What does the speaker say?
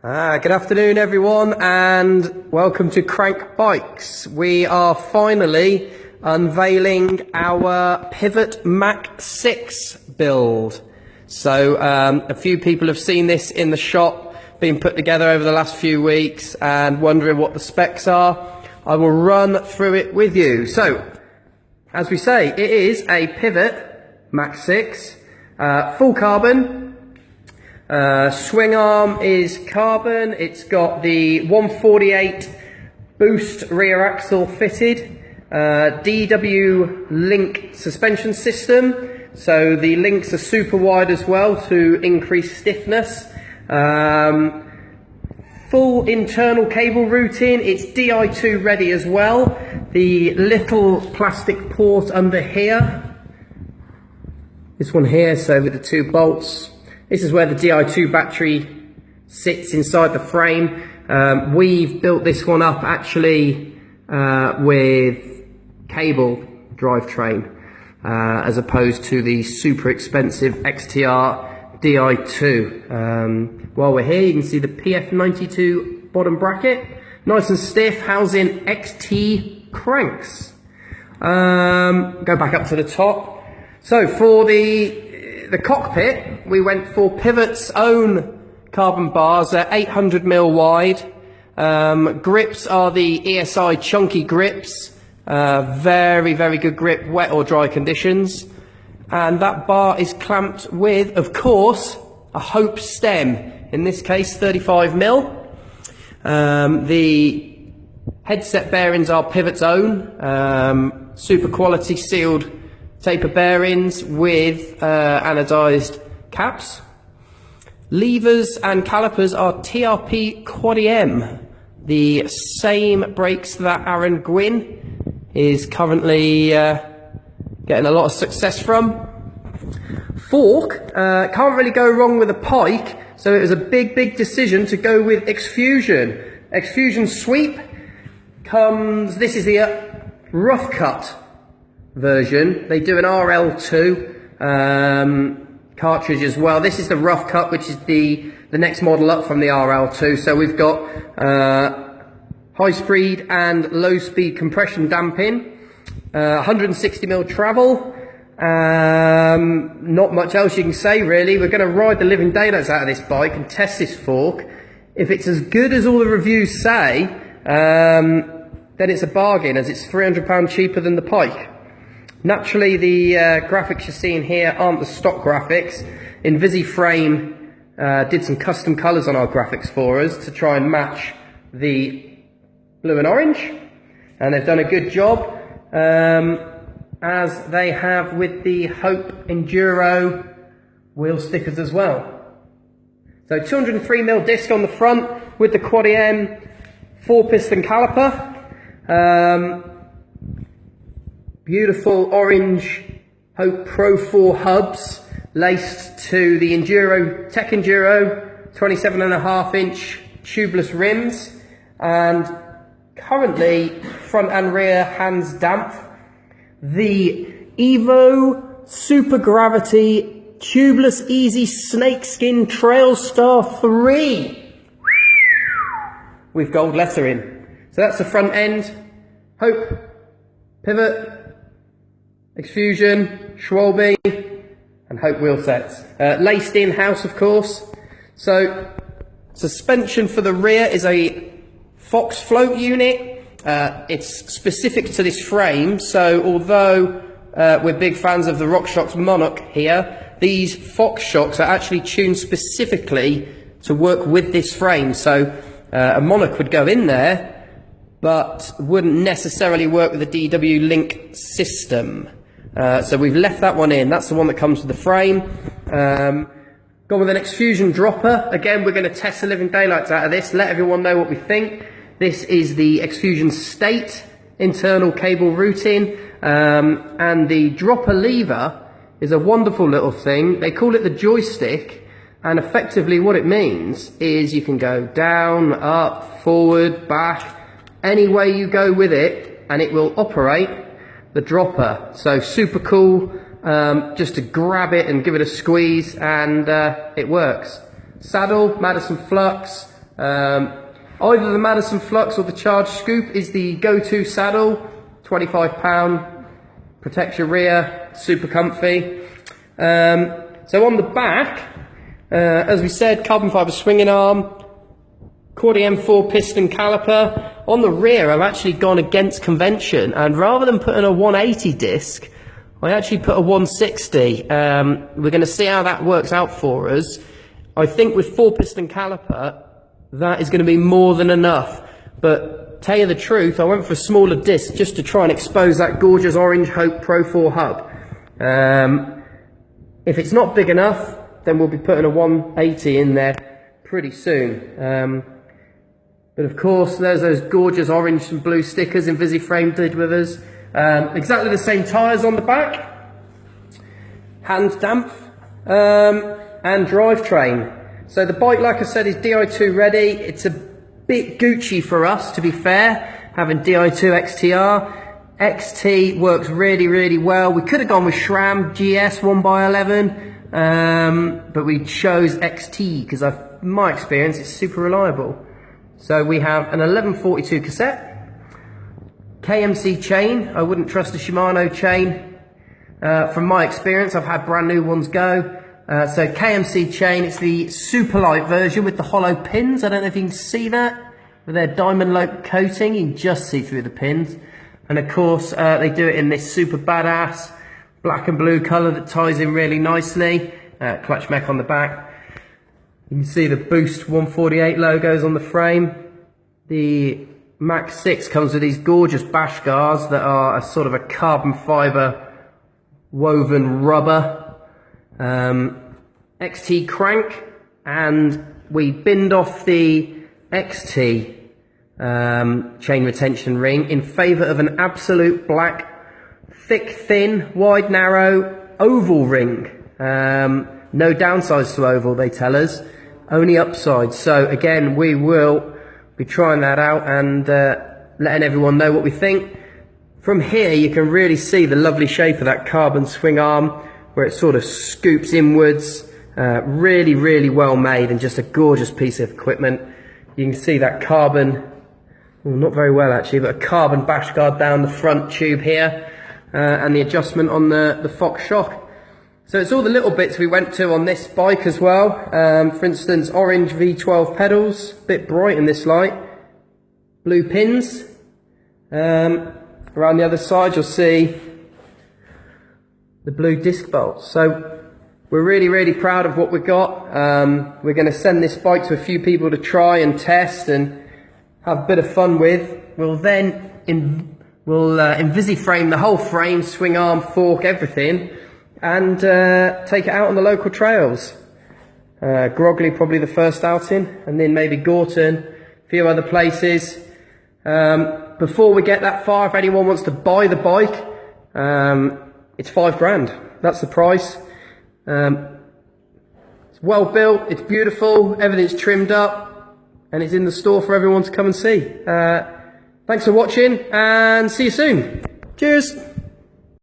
Good afternoon everyone, and welcome to Crank Bikes. We are finally unveiling our Pivot Mach 6 build. So a few people have seen this in the shop, being put together over the last few weeks and wondering what the specs are. I will run through it with you. So, as we say, it is a Pivot Mach 6, full carbon. Swing arm is carbon. It's got the 148 boost rear axle fitted, DW link suspension system, so the links are super wide as well to increase stiffness. Full internal cable routing. It's Di2 ready as well. The little plastic port under here, this one here, so with the two bolts. This is where the Di2 battery sits inside the frame. We've built this one up actually with cable drivetrain as opposed to the super expensive XTR Di2. While we're here, you can see the PF92 bottom bracket, nice and stiff, housing XT cranks. Go back up to the top. So for the cockpit, we went for Pivot's own carbon bars. They're 800mm wide. Grips are the ESI chunky grips. Very, very good grip, wet or dry conditions. And that bar is clamped with, of course, a Hope stem. In this case, 35mm. The headset bearings are Pivot's own. Super quality sealed taper bearings with anodized caps. Levers and calipers are TRP Quad EM, the same brakes that Aaron Gwynn is currently getting a lot of success from. Fork, can't really go wrong with a pike, so it was a big decision to go with Exfusion. Exfusion sweep comes, this is the rough cut version. They do an RL2 cartridge as well. This is the rough cut, which is the next model up from the RL2. So we've got high speed and low speed compression damping, 160mm travel. Not much else you can say really. We're going to ride the living daylights out of this bike and test this fork. If it's as good as all the reviews say, then it's a bargain, as it's £300 cheaper than the Pike. Naturally, the graphics you're seeing here aren't the stock graphics. InvisiFrame did some custom colours on our graphics for us to try and match the blue and orange, and they've done a good job, as they have with the Hope Enduro wheel stickers as well. So 203mm disc on the front with the Quad EM 4-piston caliper. Beautiful orange Hope Pro 4 hubs laced to the Tech Enduro 27.5-inch tubeless rims, and currently front and rear hands damp. The Evo Super Gravity Tubeless Easy Snakeskin Trailstar 3 with gold lettering. So that's the front end. Hope, Pivot, Exfusion, Schwalbe, and Hope wheel sets. Laced in-house, of course. So, suspension for the rear is a Fox float unit. It's specific to this frame, so although we're big fans of the RockShox Monarch here, these Fox shocks are actually tuned specifically to work with this frame. So a Monarch would go in there, but wouldn't necessarily work with the DW link system. So we've left that one in. That's the one that comes with the frame. Gone with an Exfusion dropper. Again, we're going to test the living daylights out of this, let everyone know what we think. This is the Exfusion State internal cable routing, and the dropper lever is a wonderful little thing. They call it the joystick, and effectively what it means is you can go down, up, forward, back, any way you go with it, and it will operate the dropper. So super cool, just to grab it and give it a squeeze, and it works. Saddle, Madison Flux, Either the Madison Flux or the Charge Scoop is the go-to saddle. £25, protects your rear, super comfy. So on the back, as we said, carbon fibre swinging arm, Cordy M4 piston caliper. On the rear, I've actually gone against convention, and rather than putting a 180 disc, I actually put a 160. We're going to see how that works out for us. I think with 4-piston caliper, that is going to be more than enough. But tell you the truth, I went for a smaller disc just to try and expose that gorgeous orange Hope Pro 4 hub. If it's not big enough, then we'll be putting a 180 in there pretty soon. But of course, there's those gorgeous orange and blue stickers Invisiframe did with us. Exactly the same tyres on the back, hand damp, and drivetrain. So the bike, like I said, is Di2 ready. It's a bit Gucci for us, to be fair, having Di2 XTR. XT works really, really well. We could have gone with SRAM GS 1x11, but we chose XT because in my experience, it's super reliable. So we have an 1142 cassette, KMC chain. I wouldn't trust a Shimano chain. From my experience, I've had brand new ones go. So KMC chain, it's the super light version with the hollow pins. I don't know if you can see that. With their diamond lope coating, you can just see through the pins. And of course, they do it in this super badass black and blue colour that ties in really nicely. Clutch mech on the back. You can see the Boost 148 logos on the frame. The Mach 6 comes with these gorgeous bash guards that are a sort of a carbon fibre woven rubber. XT crank, and we binned off the XT chain retention ring in favour of an absolute black, thick, thin, wide, narrow oval ring. No downsides to oval, they tell us, only upsides. So again, we will be trying that out and letting everyone know what we think. From here, you can really see the lovely shape of that carbon swing arm, where it sort of scoops inwards. Really, really well made, and just a gorgeous piece of equipment. You can see that carbon, well, not very well actually, but a carbon bash guard down the front tube here, and the adjustment on the Fox shock. So it's all the little bits we went to on this bike as well. For instance, orange V12 pedals, a bit bright in this light. Blue pins. Around the other side you'll see the blue disc bolts. So we're really, really proud of what we've got. We're going to send this bike to a few people to try and test and have a bit of fun with. We'll then Invisiframe the whole frame, swing arm, fork, everything, and take it out on the local trails. Grogley probably the first outing, and then maybe Gorton, a few other places. Before we get that far, if anyone wants to buy the bike, it's £5,000. That's the price. It's well built, it's beautiful, everything's trimmed up, and it's in the store for everyone to come and see. Thanks for watching, and see you soon. Cheers.